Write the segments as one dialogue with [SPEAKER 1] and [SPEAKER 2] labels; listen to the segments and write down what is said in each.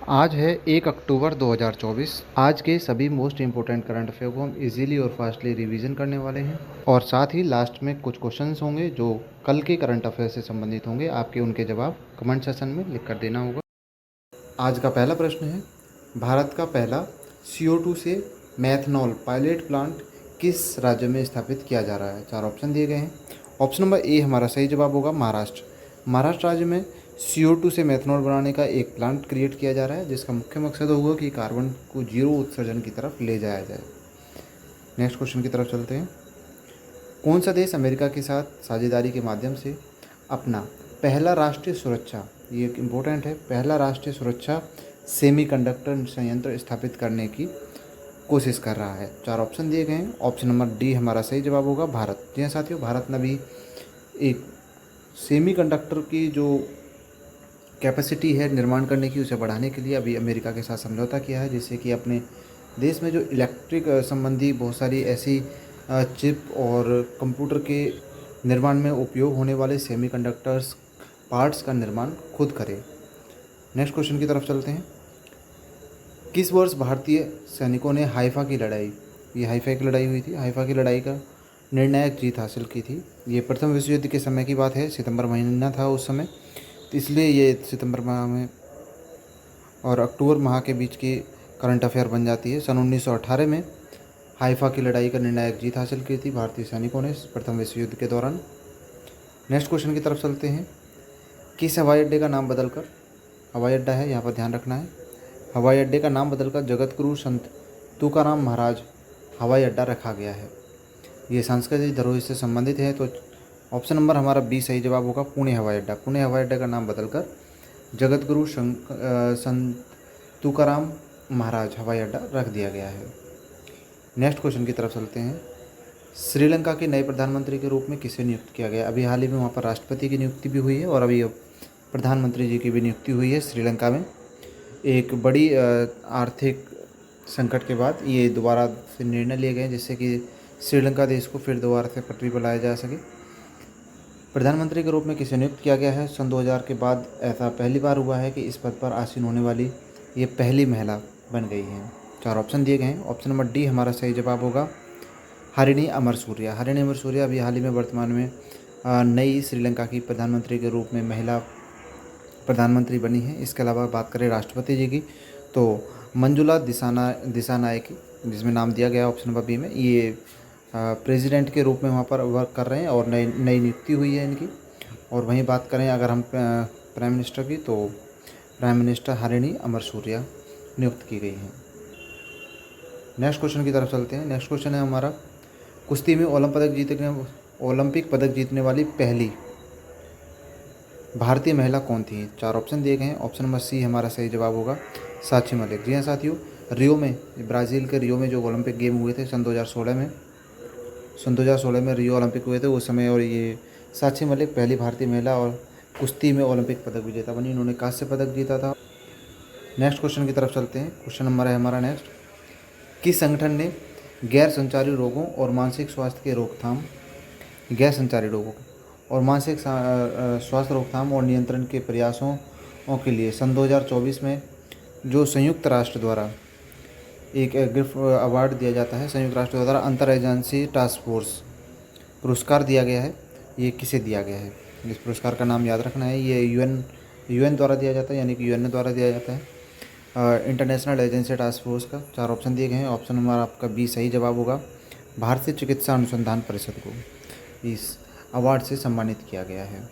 [SPEAKER 1] आज है 1 अक्टूबर 2024। आज के सभी मोस्ट इम्पोर्टेंट करंट अफेयर को हम इजीली और फास्टली रिवीजन करने वाले हैं और साथ ही लास्ट में कुछ क्वेश्चंस होंगे जो कल के करंट अफेयर से संबंधित होंगे। आपके उनके जवाब कमेंट सेशन में लिख कर देना होगा। आज का पहला प्रश्न है, भारत का पहला CO2 से मैथनॉल पायलट प्लांट किस राज्य में स्थापित किया जा रहा है? 4 ऑप्शन दिए गए हैं। ऑप्शन नंबर ए हमारा सही जवाब होगा महाराष्ट्र। महाराष्ट्र राज्य में CO2 से मेथनॉल बनाने का एक प्लांट क्रिएट किया जा रहा है, जिसका मुख्य मकसद होगा कि कार्बन को जीरो उत्सर्जन की तरफ ले जाया जाए। नेक्स्ट क्वेश्चन की तरफ चलते हैं। कौन सा देश अमेरिका के साथ साझेदारी के माध्यम से अपना पहला राष्ट्रीय सुरक्षा, ये एक इम्पोर्टेंट है, पहला राष्ट्रीय सुरक्षा सेमीकंडक्टर संयंत्र स्थापित करने की कोशिश कर रहा है? 4 ऑप्शन दिए गए हैं। ऑप्शन नंबर डी हमारा सही जवाब होगा भारत। जी हाँ साथियों, भारत ने भी एक सेमीकंडक्टर की जो कैपेसिटी है निर्माण करने की, उसे बढ़ाने के लिए अभी अमेरिका के साथ समझौता किया है, जिससे कि अपने देश में जो इलेक्ट्रिक संबंधी बहुत सारी ऐसी चिप और कंप्यूटर के निर्माण में उपयोग होने वाले सेमीकंडक्टर्स पार्ट्स का निर्माण खुद करे। नेक्स्ट क्वेश्चन की तरफ चलते हैं। किस वर्ष भारतीय सैनिकों ने हाइफा की लड़ाई, ये हाइफा की लड़ाई हुई थी, हाइफा की लड़ाई का निर्णायक जीत हासिल की थी? ये प्रथम विश्व युद्ध के समय की बात है, सितंबर महीना था उस समय, तो इसलिए ये सितंबर माह में और अक्टूबर माह के बीच की करंट अफेयर बन जाती है। सन 1918 में हाइफा की लड़ाई का निर्णायक जीत हासिल की थी भारतीय सैनिकों ने प्रथम विश्व युद्ध के दौरान। नेक्स्ट क्वेश्चन की तरफ चलते हैं। किस हवाई अड्डे का नाम बदलकर, हवाई अड्डा है यहाँ पर ध्यान रखना है, हवाई अड्डे का नाम बदलकर जगत गुरु संत तुकाराम महाराज हवाई अड्डा रखा गया है? ये सांस्कृतिक धरोहर से संबंधित है, तो ऑप्शन नंबर हमारा बी सही जवाब होगा पुणे हवाई अड्डा। पुणे हवाई अड्डे का नाम बदलकर जगत गुरु संत तुकाराम महाराज हवाई अड्डा रख दिया गया है। नेक्स्ट क्वेश्चन की तरफ चलते हैं। श्रीलंका के नए प्रधानमंत्री के रूप में किसे नियुक्त किया गया? अभी हाल ही में वहाँ पर राष्ट्रपति की नियुक्ति भी हुई है और अभी प्रधानमंत्री जी की भी नियुक्ति हुई है श्रीलंका में। एक बड़ी आर्थिक संकट के बाद ये दोबारा से निर्णय लिए गए, जिससे कि श्रीलंका देश को फिर दोबारा से पटरी पर लाया जा सके। प्रधानमंत्री के रूप में किसे नियुक्त किया गया है? सन 2000 के बाद ऐसा पहली बार हुआ है कि इस पद पर आसीन होने वाली ये पहली महिला बन गई हैं। 4 ऑप्शन दिए गए हैं। ऑप्शन नंबर डी हमारा सही जवाब होगा हरिणी अमरसूरिया। हरिणी अमरसूरिया अभी हाल ही में वर्तमान में नई श्रीलंका की प्रधानमंत्री के रूप में महिला प्रधानमंत्री बनी है। इसके अलावा बात करें राष्ट्रपति जी की, तो मंजुला दिसानायके, जिसमें नाम दिया गया ऑप्शन नंबर बी में, ये प्रेसिडेंट के रूप में वहाँ पर वर्क कर रहे हैं और नई नई नियुक्ति हुई है इनकी। और वहीं बात करें अगर हम प्राइम मिनिस्टर की, तो प्राइम मिनिस्टर हरिणी अमरसूरिया नियुक्त की गई हैं। नेक्स्ट क्वेश्चन की तरफ चलते हैं। नेक्स्ट क्वेश्चन है हमारा, कुश्ती में ओलंपिक पदक जीतने वाली पहली भारतीय महिला कौन थी? 4 ऑप्शन दिए गए हैं। ऑप्शन नंबर सी हमारा सही जवाब होगा साक्षी मलिक। जी हाँ साथियों, रियो में, ब्राज़ील के रियो में जो ओलंपिक गेम हुए थे सन 2016 में रियो ओलंपिक हुए थे उस समय, और ये साक्षी मलिक पहली भारतीय महिला और कुश्ती में ओलंपिक पदक विजेता बनी। इन्होंने कांस्य पदक जीता था। नेक्स्ट क्वेश्चन की तरफ चलते हैं। क्वेश्चन नंबर है हमारा नेक्स्ट, किस संगठन ने गैर संचारी रोगों और मानसिक स्वास्थ्य के रोकथाम, गैर संचारी रोगों और मानसिक स्वास्थ्य रोकथाम और नियंत्रण के प्रयासों के लिए सन 2024 में जो संयुक्त राष्ट्र द्वारा एक गिफ्ट अवार्ड दिया जाता है, संयुक्त राष्ट्र द्वारा अंतर एजेंसी टास्क फोर्स पुरस्कार दिया गया है, ये किसे दिया गया है? इस पुरस्कार का नाम याद रखना है। ये यूएन द्वारा दिया जाता है, यानी कि यूएन द्वारा दिया जाता है, इंटरनेशनल एजेंसी टास्क फोर्स का। 4 ऑप्शन दिए गए हैं। ऑप्शन नंबर आपका बी सही जवाब होगा भारतीय चिकित्सा अनुसंधान परिषद को इस अवार्ड से सम्मानित किया गया है।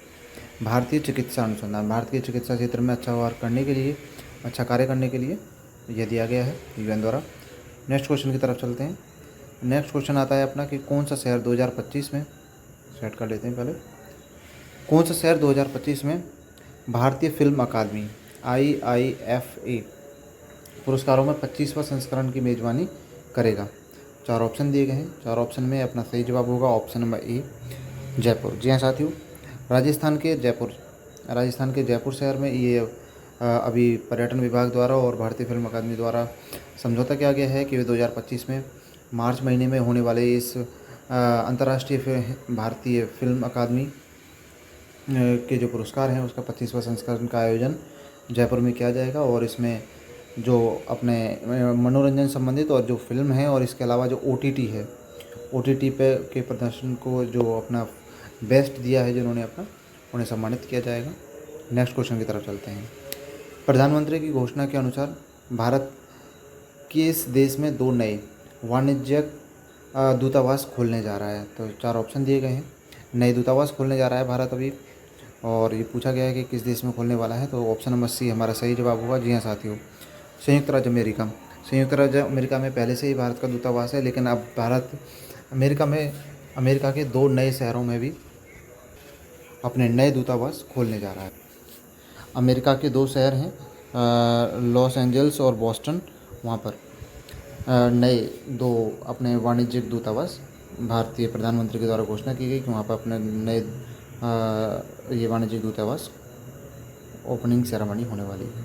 [SPEAKER 1] भारतीय चिकित्सा अनुसंधान, भारतीय चिकित्सा क्षेत्र में अच्छा कार्य करने के लिए यह दिया गया है यूएन द्वारा। नेक्स्ट क्वेश्चन की तरफ चलते हैं। नेक्स्ट क्वेश्चन आता है अपना कि कौन सा शहर 2025 में, सेट कर लेते हैं पहले, कौन सा शहर 2025 में भारतीय फिल्म अकादमी IIFA पुरस्कारों में 25वां संस्करण की मेज़बानी करेगा? 4 ऑप्शन दिए गए हैं। 4 ऑप्शन में अपना सही जवाब होगा ऑप्शन नंबर ए जयपुर। जी हाँ साथियों, राजस्थान के जयपुर शहर में ये अभी पर्यटन विभाग द्वारा और भारतीय फिल्म अकादमी द्वारा समझौता किया गया है कि वे 2025 में मार्च महीने में होने वाले इस अंतर्राष्ट्रीय भारतीय फिल्म अकादमी के जो पुरस्कार हैं उसका 25वां संस्करण का आयोजन जयपुर में किया जाएगा और इसमें जो अपने मनोरंजन संबंधित और जो फ़िल्म है और इसके अलावा जो ओटीटी है, ओटीटी पे के प्रदर्शन को जो अपना बेस्ट दिया है जिन्होंने अपना, उन्हें सम्मानित किया जाएगा। नेक्स्ट क्वेश्चन की तरफ चलते हैं। प्रधानमंत्री की घोषणा के अनुसार भारत किस देश में 2 नए वाणिज्यिक दूतावास खोलने जा रहा है? तो 4 ऑप्शन दिए गए हैं। नए दूतावास खोलने जा रहा है भारत अभी, और ये पूछा गया है कि किस देश में खोलने वाला है, तो ऑप्शन नंबर सी हमारा सही जवाब होगा। जी हाँ साथियों, संयुक्त राज्य अमेरिका। संयुक्त राज्य अमेरिका में पहले से ही भारत का दूतावास है, लेकिन अब भारत अमेरिका के 2 नए शहरों में भी अपने नए दूतावास खोलने जा रहा है। अमेरिका के 2 शहर हैं लॉस एंजल्स और बॉस्टन, वहाँ पर नए 2 अपने वाणिज्यिक दूतावास भारतीय प्रधानमंत्री के द्वारा घोषणा की गई कि वहाँ पर अपने नए ये वाणिज्यिक दूतावास ओपनिंग सेरेमनी होने वाली है।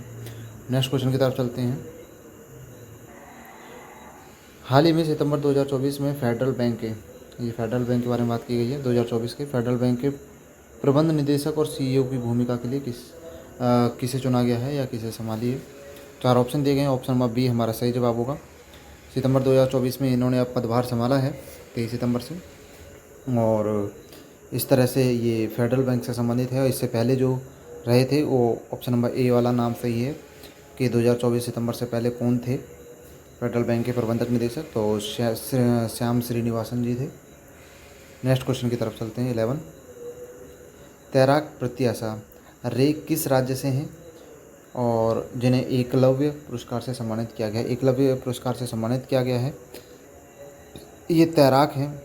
[SPEAKER 1] नेक्स्ट क्वेश्चन की तरफ चलते हैं। हाल ही में सितंबर 2024 में फेडरल बैंक के बारे में बात की गई है। 2024 के फेडरल बैंक के प्रबंध निदेशक और सीईओ की भूमिका के लिए किसे चुना गया है या किसे संभाली है? 4 ऑप्शन दिए गए हैं। ऑप्शन नंबर बी हमारा सही जवाब होगा। सितंबर 2024 में इन्होंने अब पदभार संभाला है 23 सितंबर से, और इस तरह से ये फेडरल बैंक से संबंधित है। और इससे पहले जो रहे थे वो ऑप्शन नंबर ए वाला नाम सही है कि 2024 सितंबर से पहले कौन थे फेडरल बैंक के प्रबंधक निदेशक, तो श्याम श्रीनिवासन जी थे। नेक्स्ट क्वेश्चन की तरफ चलते हैं। 11, तैराक प्रत्याशा रे किस राज्य से हैं और जिन्हें एकलव्य पुरस्कार से सम्मानित किया गया है? एकलव्य पुरस्कार से सम्मानित किया गया है, ये तैराक हैं,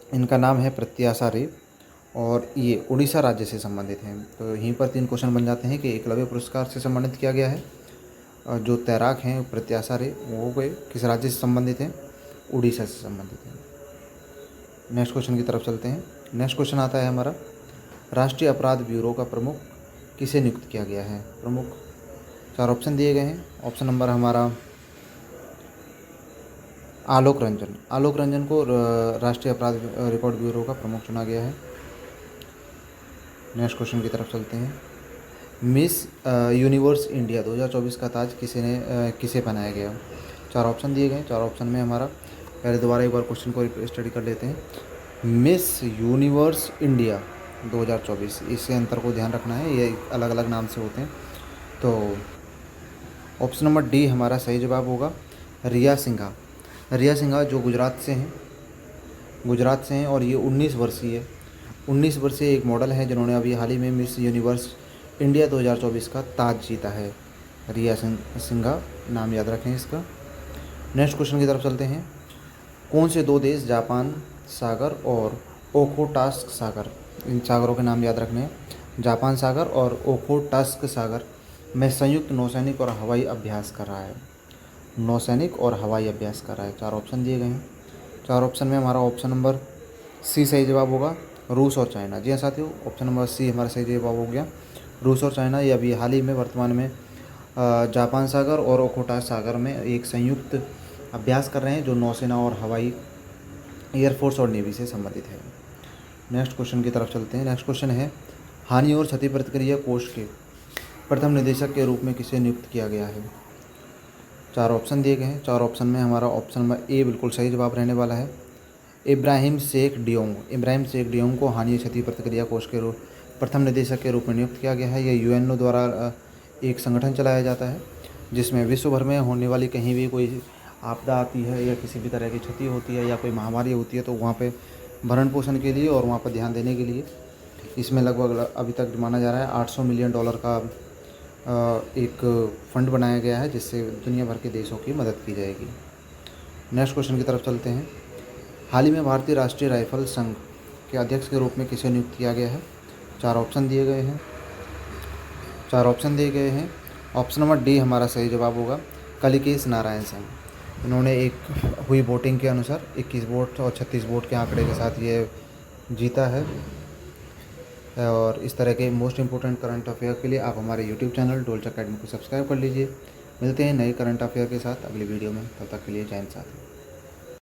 [SPEAKER 1] इनका नाम है प्रत्याशा रे और ये उड़ीसा राज्य से संबंधित हैं। तो यहीं पर 3 क्वेश्चन बन जाते हैं कि एकलव्य पुरस्कार से सम्मानित किया गया है और जो तैराक हैं प्रत्याशा रे वो किस राज्य से संबंधित हैं? उड़ीसा से संबंधित हैं। नेक्स्ट क्वेश्चन की तरफ चलते हैं। नेक्स्ट क्वेश्चन आता है हमारा, राष्ट्रीय अपराध ब्यूरो का प्रमुख किसे नियुक्त किया गया है? प्रमुख 4 ऑप्शन दिए गए हैं। ऑप्शन नंबर हमारा आलोक रंजन को राष्ट्रीय अपराध रिकॉर्ड ब्यूरो का प्रमुख चुना गया है। नेक्स्ट क्वेश्चन की तरफ चलते हैं। मिस यूनिवर्स इंडिया 2024 का ताज किसे पहनाया गया? 4 ऑप्शन दिए गए। 4 ऑप्शन में हमारा, पहले दोबारा एक बार क्वेश्चन को स्टडी कर लेते हैं। मिस यूनिवर्स इंडिया 2024, इसके अंतर को ध्यान रखना है, ये अलग अलग नाम से होते हैं। तो ऑप्शन नंबर डी हमारा सही जवाब होगा। रिया सिंघा जो गुजरात से हैं और ये 19 वर्षीय एक मॉडल है जिन्होंने अभी हाल ही में मिस यूनिवर्स इंडिया 2024 का ताज जीता है। रिया सिंघा नाम याद रखें इसका। नेक्स्ट क्वेश्चन की तरफ चलते हैं। कौन से 2 देश जापान सागर और ओखोटास्क सागर, इन सागरों के नाम याद रखने हैं, जापान सागर और ओखोटास्क सागर में संयुक्त नौसैनिक और हवाई अभ्यास कर रहा है? 4 ऑप्शन दिए गए हैं। 4 ऑप्शन में हमारा ऑप्शन नंबर सी सही जवाब होगा, रूस और चाइना। जी हाँ साथियों, ऑप्शन नंबर सी हमारा सही जवाब हो गया, रूस और चाइना। ये अभी हाल ही में वर्तमान में जापान सागर और ओखोटास्क सागर में एक संयुक्त अभ्यास कर रहे हैं जो नौसेना और हवाई एयरफोर्स और नेवी से संबंधित है। नेक्स्ट क्वेश्चन की तरफ चलते हैं। नेक्स्ट क्वेश्चन है, हानि और क्षति प्रतिक्रिया कोष के प्रथम निदेशक के रूप में किसे नियुक्त किया गया है? 4 ऑप्शन दिए गए हैं। 4 ऑप्शन में हमारा ऑप्शन नंबर ए बिल्कुल सही जवाब रहने वाला है। इब्राहिम शेख डियोंग को हानि क्षति प्रतिक्रिया कोष के प्रथम निदेशक के रूप में नियुक्त किया गया है। यह यूएनओ द्वारा एक संगठन चलाया जाता है जिसमें विश्व भर में होने वाली कहीं भी कोई आपदा आती है या किसी भी तरह की क्षति होती है या कोई महामारी होती है तो वहाँ पे भरण पोषण के लिए और वहाँ पर ध्यान देने के लिए इसमें लगभग अभी तक माना जा रहा है $800 मिलियन का एक फ़ंड बनाया गया है जिससे दुनिया भर के देशों की मदद की जाएगी। नेक्स्ट क्वेश्चन की तरफ चलते हैं। हाल ही में भारतीय राष्ट्रीय राइफल संघ के अध्यक्ष के रूप में किसे नियुक्त किया गया है? 4 ऑप्शन दिए गए हैं। ऑप्शन नंबर डी हमारा सही जवाब होगा, कलिकेश नारायण सिंह। इन्होंने एक हुई वोटिंग के अनुसार 21 वोट और 36 वोट के आंकड़े के साथ ये जीता है। और इस तरह के मोस्ट इंपॉर्टेंट करंट अफेयर के लिए आप हमारे यूट्यूब चैनल डोल्च अकेडमी को सब्सक्राइब कर लीजिए। मिलते हैं नए करंट अफेयर के साथ अगली वीडियो में, तब तक के लिए जय हिंद साथियों।